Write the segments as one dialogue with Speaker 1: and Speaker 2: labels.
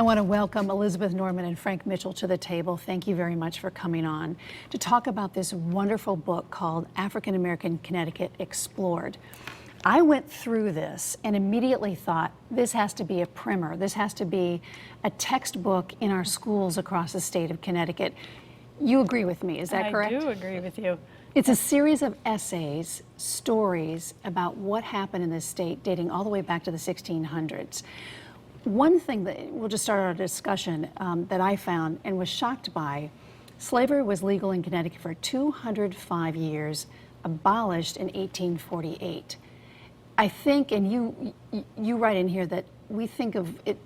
Speaker 1: I want to welcome Elizabeth Norman and Frank Mitchell to the table. Thank you very much for coming on to talk about this wonderful book called African American Connecticut Explored. I went through this and immediately thought, this has to be a primer. This has to be a textbook in our schools across the state of Connecticut. You agree with me, is that correct?
Speaker 2: I do agree with you.
Speaker 1: It's a series of essays, stories about what happened in this state dating all the way back to the 1600s. One thing that we'll just start our discussion that I found and was shocked by, slavery was legal in Connecticut for 205 years, abolished in 1848. I think, and you write in here that we think of it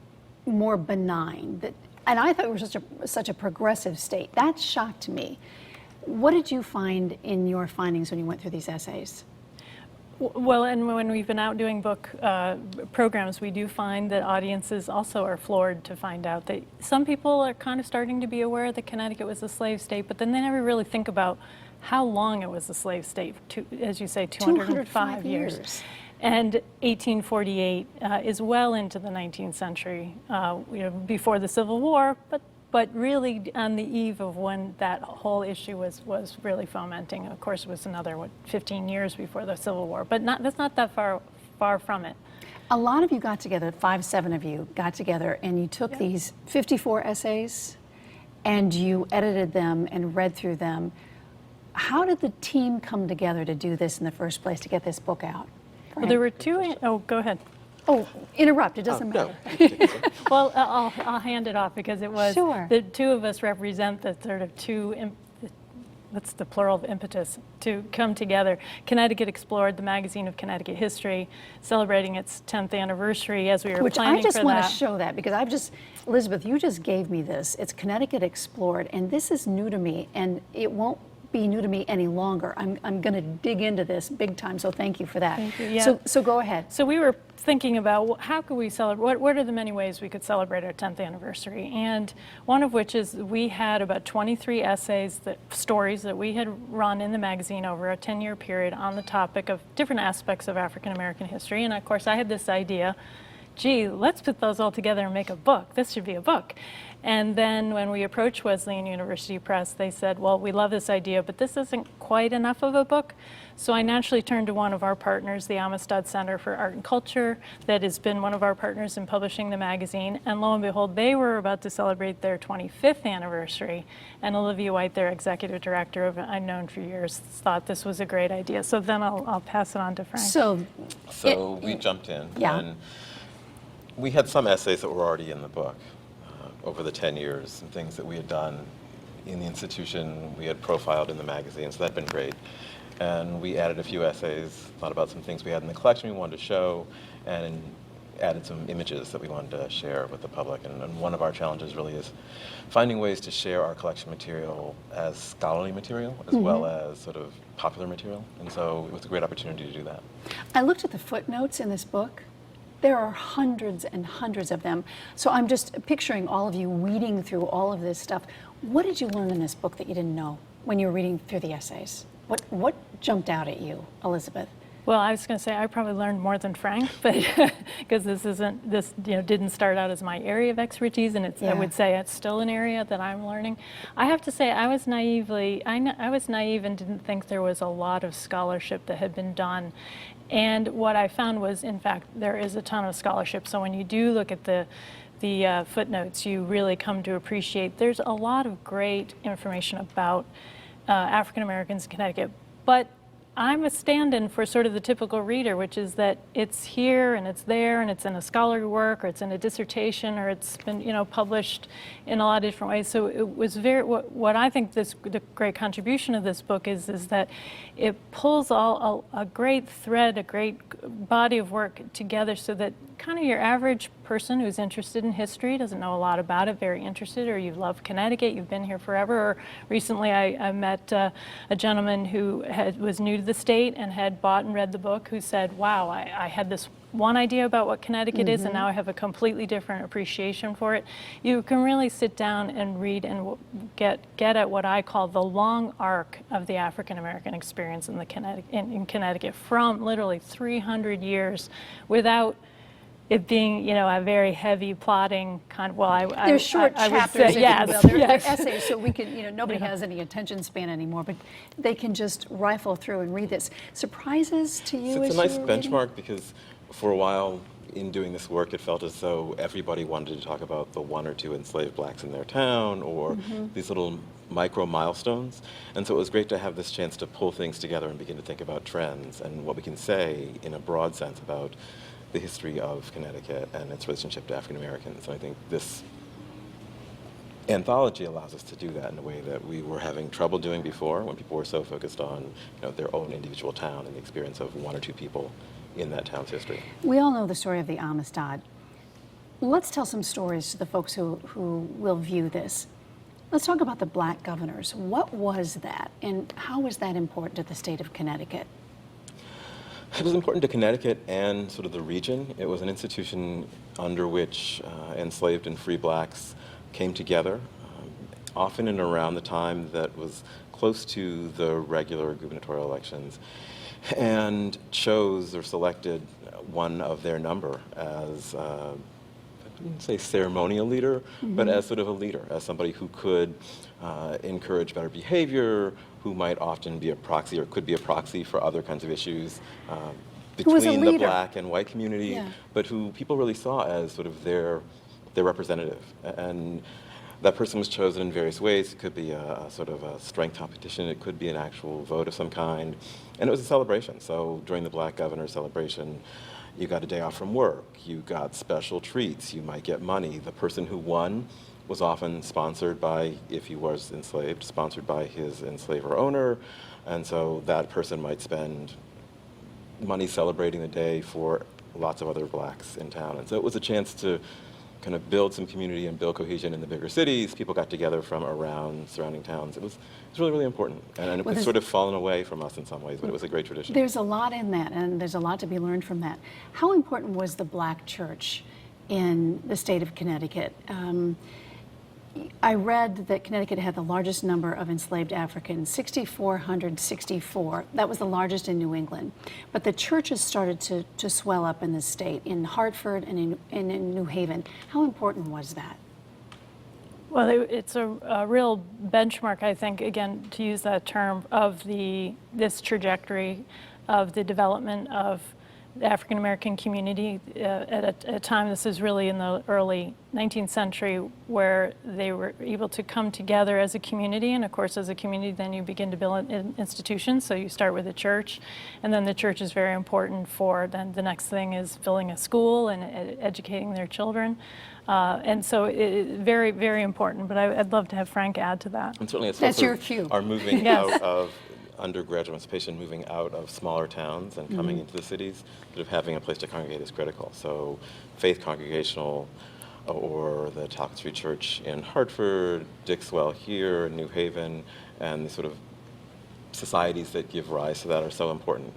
Speaker 1: more benign, and I thought it was such a progressive state. That shocked me. What did you find in your findings when you went through these essays?
Speaker 2: Well, and when we've been out doing book programs, we do find that audiences also are floored to find out that some people are kind of starting to be aware that Connecticut was a slave state, but then they never really think about how long it was a slave state, as you say, 205 years. And 1848 is well into the 19th century, before the Civil War, but really on the eve of when that whole issue was really fomenting. Of course, it was another, 15 years before the Civil War, but that's not that far from it.
Speaker 1: A lot of you got together, 7 of you got together, and you took these 54 essays and you edited them and read through them. How did the team come together to do this in the first place, to get this book out?
Speaker 2: Well, there were two, go ahead.
Speaker 1: Oh, interrupt, it doesn't matter.
Speaker 2: No. Well, I'll hand it off because it was,
Speaker 1: sure.
Speaker 2: The two of us represent the sort of what's the plural of impetus, to come together. Connecticut Explored, the magazine of Connecticut history, celebrating its 10th anniversary as we were planning for that.
Speaker 1: Which I just want to show that because Elizabeth, you just gave me this. It's Connecticut Explored, and this is new to me, and it won't be new to me any longer. I'm going to dig into this big time, so thank you for that.
Speaker 2: Thank you. Yeah.
Speaker 1: So go ahead.
Speaker 2: So we were thinking about how could we celebrate, what are the many ways we could celebrate our 10th anniversary, and one of which is we had about 23 essays, stories that we had run in the magazine over a 10-year period on the topic of different aspects of African American history, and of course I had this idea, gee, let's put those all together and make a book. This should be a book. And then when we approached Wesleyan University Press, they said, well, we love this idea, but this isn't quite enough of a book. So I naturally turned to one of our partners, the Amistad Center for Art and Culture, that has been one of our partners in publishing the magazine. And lo and behold, they were about to celebrate their 25th anniversary. And Olivia White, their executive director, I've known for years, thought this was a great idea. So then I'll pass it on to Frank.
Speaker 3: So we jumped in.
Speaker 1: Yeah.
Speaker 3: And we had some essays that were already in the book over the 10 years, some things that we had done in the institution, we had profiled in the magazine, so that'd been great. And we added a few essays, thought about some things we had in the collection we wanted to show, and added some images that we wanted to share with the public. And one of our challenges really is finding ways to share our collection material as scholarly material, as well as sort of popular material. And so it was a great opportunity to do that.
Speaker 1: I looked at the footnotes in this book. There are hundreds and hundreds of them. So I'm just picturing all of you weeding through all of this stuff. What did you learn in this book that you didn't know when you were reading through the essays? What jumped out at you, Elizabeth?
Speaker 2: Well, I was going to say I probably learned more than Frank, but because this didn't start out as my area of expertise, and I would say it's still an area that I'm learning. I have to say I was naive and didn't think there was a lot of scholarship that had been done. And what I found was, in fact, there is a ton of scholarship. So when you do look at the footnotes, you really come to appreciate there's a lot of great information about African Americans in Connecticut. But I'm a stand-in for sort of the typical reader, which is that it's here and it's there and it's in a scholarly work or it's in a dissertation or it's been published in a lot of different ways. So it was what I think the great contribution of this book is that it pulls a great thread, a great body of work together so that kind of your average person who's interested in history, doesn't know a lot about it, very interested, or you love Connecticut, you've been here forever, or recently I met a gentleman who was new to the state and had bought and read the book who said, wow, I had this one idea about what Connecticut is and now I have a completely different appreciation for it. You can really sit down and read and get at what I call the long arc of the African American experience in Connecticut from literally 300 years without it being, a very heavy plotting kind of, well,
Speaker 1: They're short
Speaker 2: I would
Speaker 1: chapters,
Speaker 2: say,
Speaker 1: if
Speaker 2: yes,
Speaker 1: you will. They're
Speaker 2: yes.
Speaker 1: essays, so we can, nobody has any attention span anymore, but they can just rifle through and read this. Surprises to you
Speaker 3: So
Speaker 1: as
Speaker 3: it's a nice
Speaker 1: you were reading?
Speaker 3: benchmark because for a while in doing this work, it felt as though everybody wanted to talk about the one or two enslaved blacks in their town or these little micro milestones. And so it was great to have this chance to pull things together and begin to think about trends and what we can say in a broad sense about the history of Connecticut and its relationship to African Americans. And I think this anthology allows us to do that in a way that we were having trouble doing before when people were so focused on their own individual town and the experience of one or two people in that town's history.
Speaker 1: We all know the story of the Amistad. Let's tell some stories to the folks who will view this. Let's talk about the black governors. What was that, and how was that important to the state of Connecticut?
Speaker 3: It was important to Connecticut and sort of the region. It was an institution under which enslaved and free blacks came together, often and around the time that was close to the regular gubernatorial elections, and chose or selected one of their number as, I wouldn't say ceremonial leader, but as sort of a leader, as somebody who could encourage better behavior, who might often be a proxy or could be a proxy for other kinds of issues between the black and white community, but who people really saw as sort of their representative. And that person was chosen in various ways. It could be a sort of a strength competition. It could be an actual vote of some kind. And it was a celebration. So during the Black Governor celebration, you got a day off from work. You got special treats. You might get money. The person who won was often sponsored by, if he was enslaved, sponsored by his enslaver owner. And so that person might spend money celebrating the day for lots of other blacks in town. And so it was a chance to kind of build some community and build cohesion in the bigger cities. People got together from around surrounding towns. It was really, really important. And it was sort of fallen away from us in some ways, but it was a great tradition.
Speaker 1: There's a lot in that, and there's a lot to be learned from that. How important was the black church in the state of Connecticut? I read that Connecticut had the largest number of enslaved Africans, 6,464. That was the largest in New England. But the churches started to swell up in the state, in Hartford and in New Haven. How important was that?
Speaker 2: Well, it's a real benchmark, I think, again, to use that term, of this trajectory of the development of the African American community at a time, this is really in the early 19th century, where they were able to come together as a community. And of course, as a community, then you begin to build institutions. So you start with a church, and then the church is very important for, then the next thing is building a school and educating their children. And so very, very important. But I'd love to have Frank add to that.
Speaker 3: And certainly,
Speaker 1: That's your cue.
Speaker 3: Are moving out of undergraduate emancipation, moving out of smaller towns and coming into the cities, sort of having a place to congregate is critical. So Faith Congregational or the Talcott Street Church in Hartford, Dixwell here, New Haven, and the sort of societies that give rise to that are so important.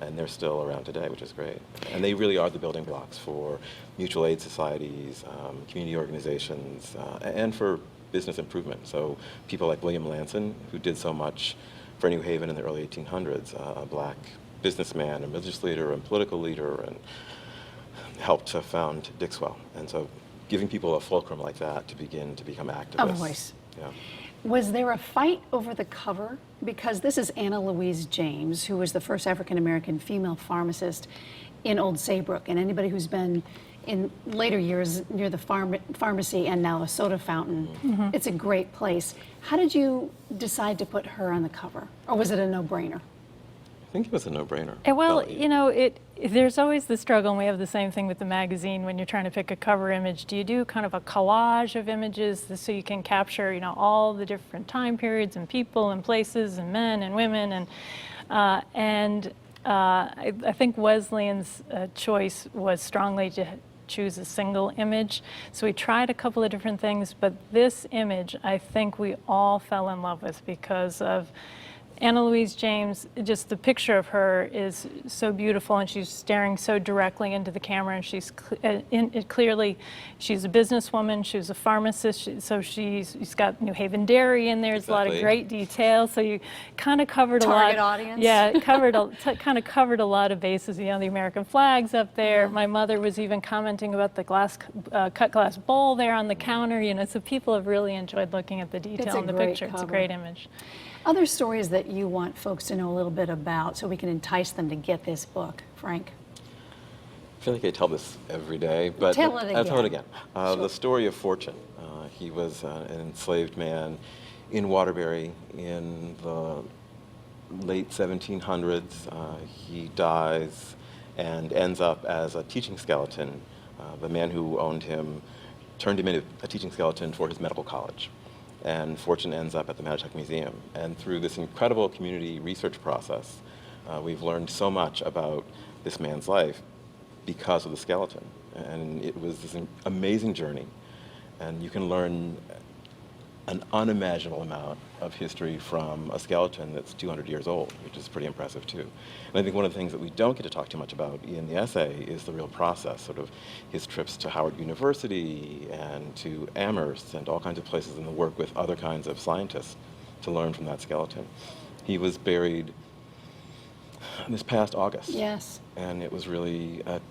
Speaker 3: And they're still around today, which is great. And they really are the building blocks for mutual aid societies, community organizations, and for business improvement. So people like William Lanson, who did so much for New Haven in the early 1800s, a black businessman, a religious leader, and political leader, and helped to found Dixwell. And so giving people a fulcrum like that to begin to become activists.
Speaker 1: A voice.
Speaker 3: Yeah.
Speaker 1: Was there a fight over the cover? Because this is Anna Louise James, who was the first African-American female pharmacist in Old Saybrook. And anybody who's been in later years near the pharmacy and now a soda fountain, it's a great place. How did you decide to put her on the cover? Or was it a no-brainer?
Speaker 3: I think it was a no-brainer.
Speaker 2: Well, there's always the struggle, and we have the same thing with the magazine when you're trying to pick a cover image. Do you do kind of a collage of images so you can capture, all the different time periods and people and places and men and women? And I think Wesleyan's choice was strongly to choose a single image. So we tried a couple of different things, but this image I think we all fell in love with because of Anna Louise James, just the picture of her is so beautiful, and she's staring so directly into the camera, and she's clearly, she's a businesswoman, she was a pharmacist, so she's got New Haven Dairy in there. There's a lot of great details, so you kind of covered
Speaker 1: Target
Speaker 2: a lot.
Speaker 1: audience.
Speaker 2: Yeah, kind of covered a lot of bases. You know, the American flag's up there. My mother was even commenting about the cut glass bowl there on the counter. You know, so people have really enjoyed looking at the detail in the picture. It's a great image.
Speaker 1: Other stories that you want folks to know a little bit about so we can entice them to get this book, Frank?
Speaker 3: I feel like I tell this every day, but
Speaker 1: Tell it again.
Speaker 3: I'll tell it again.
Speaker 1: Sure.
Speaker 3: The story of Fortune. He was an enslaved man in Waterbury in the late 1700s. He dies and ends up as a teaching skeleton. The man who owned him turned him into a teaching skeleton for his medical college. And Fortune ends up at the Magic Museum. And through this incredible community research process, we've learned so much about this man's life because of the skeleton. And it was this amazing journey. And you can learn an unimaginable amount of history from a skeleton that's 200 years old, which is pretty impressive too. And I think one of the things that we don't get to talk too much about in the essay is the real process, sort of his trips to Howard University and to Amherst and all kinds of places, and the work with other kinds of scientists to learn from that skeleton. He was buried this past August.
Speaker 1: Yes.
Speaker 3: And it was really, it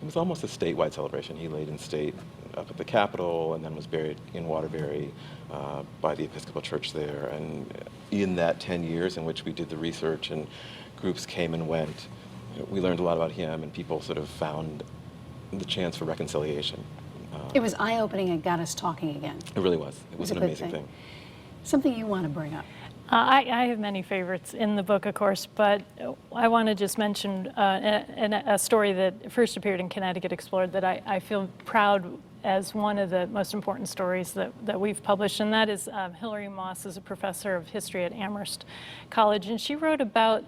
Speaker 3: was almost a statewide celebration. He laid in state up at the Capitol and then was buried in Waterbury by the Episcopal Church there. And in that 10 years in which we did the research and groups came and went, we learned a lot about him, and people sort of found the chance for reconciliation.
Speaker 1: It was eye-opening and got us talking again.
Speaker 3: It really was. It was an
Speaker 1: a good
Speaker 3: amazing thing.
Speaker 1: Something you want to bring up?
Speaker 2: I have many favorites in the book, of course, but I want to just mention a story that first appeared in Connecticut Explored that I feel proud as one of the most important stories that we've published, and that is Hilary Moss is a professor of history at Amherst College, and she wrote about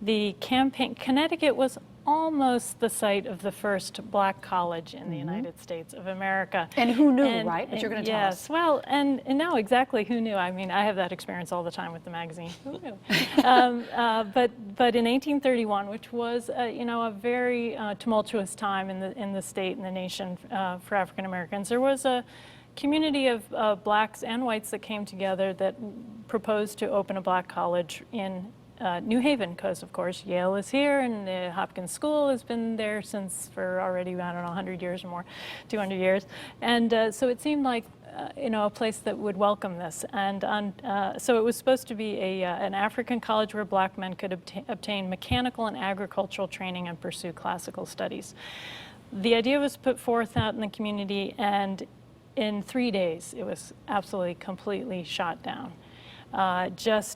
Speaker 2: the campaign. Connecticut was almost the site of the first black college in the United States of America.
Speaker 1: And who knew, right? But you're going to tell us.
Speaker 2: Yes, well, and no, exactly, who knew? I mean, I have that experience all the time with the magazine. Who knew? But in 1831, which was a very tumultuous time in the state and the nation for African Americans, there was a community of blacks and whites that came together that proposed to open a black college in New Haven, because of course Yale is here and the Hopkins School has been there since for already, I don't know, 100 years or more, 200 years. And so it seemed like a place that would welcome this. And so it was supposed to be an African college where black men could obtain mechanical and agricultural training and pursue classical studies. The idea was put forth out in the community, and in 3 days it was absolutely completely shot down.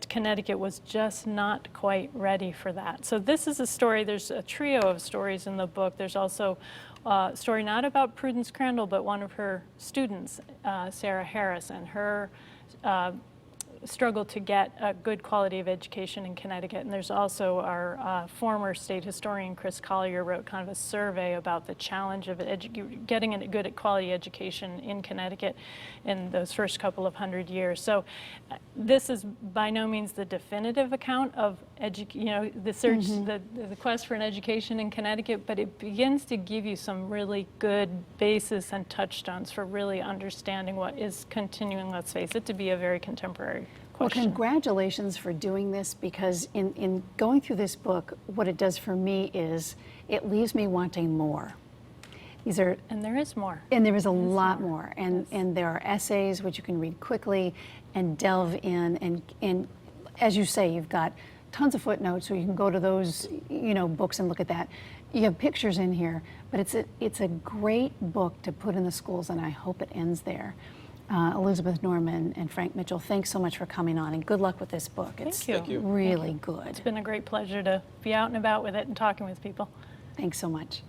Speaker 2: Connecticut was just not quite ready for that. So this is a story, there's a trio of stories in the book. There's also a story not about Prudence Crandall, but one of her students, Sarah Harris, and her struggle to get a good quality of education in Connecticut. And there's also our former state historian, Chris Collier, wrote kind of a survey about the challenge of getting a good quality education in Connecticut in those first couple of 100 years. So this is by no means the definitive account of the search, the quest for an education in Connecticut, but it begins to give you some really good basis and touchstones for really understanding what is continuing, let's face it, to be a very contemporary question.
Speaker 1: Well, congratulations for doing this, because in going through this book, what it does for me is it leaves me wanting more.
Speaker 2: And there is more.
Speaker 1: And there is a lot more. And there are essays which you can read quickly and delve in. And as you say, you've got tons of footnotes, so you can go to those books and look at that. You have pictures in here, but it's a great book to put in the schools, and I hope it ends there. Elizabeth Norman and Frank Mitchell, thanks so much for coming on, and good luck with this book. It's
Speaker 2: Thank you.
Speaker 1: really good.
Speaker 2: It's been a great pleasure to be out and about with it and talking with people.
Speaker 1: Thanks so much.